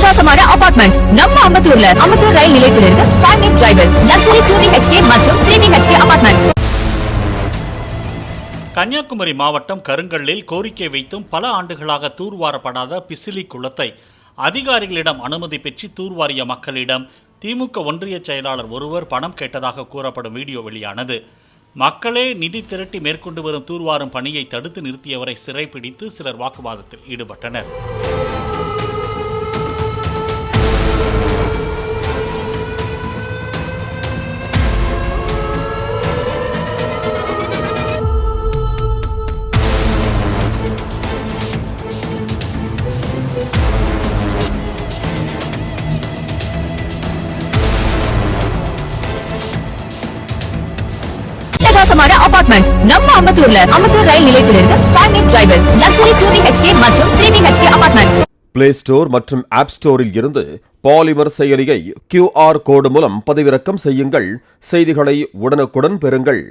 அட்டகாசமான அபார்ட்மெண்ட்ஸ் நம்ம அம்பத்தூர்ல அம்பத்தூர் ரயில் நிலையத்திலிருந்து 5 minute drive லக்ஸரி 2BHK மற்றும் 3BHK அபார்ட்மெண்ட்ஸ். கன்னியாகுமரி மாவட்டம் கருங்கல்லில் கோரிக்கை வைத்தும் பல ஆண்டுகளாக தூர்வாரப்படாத பிசிலி குளத்தை அதிகாரிகளிடம் அனுமதி பெற்று தூர்வாரிய மக்களிடம் திமுக ஒன்றிய செயலாளர் ஒருவர் பணம் கேட்டதாக கூறப்படும் வீடியோ வெளியானது. மக்களே நிதி திரட்டி மேற்கொண்டு வரும் தூர்வாரும் பணியை தடுத்து நிறுத்தியவரை சிறைப்பிடித்து சிலர் வாக்குவாதத்தில் ஈடுபட்டனர். அட்டகாசமான அபார்ட்மெண்ட்ஸ் நம்ம அம்பத்தூர்ல அம்பத்தூர் ரயில் நிலையத்திலிருந்து 5 minute drive லக்ஸரி 2BHK மற்றும் 3BHK அபார்ட்மெண்ட்ஸ். பிளே ஸ்டோர் மற்றும் ஆப் ஸ்டோரில் இருந்து பாலிமர் செயலியை QR கோடு மூலம் பதிவிறக்கம் செய்யுங்கள். செய்திகளை உடனுக்குடன் பெறுங்கள்.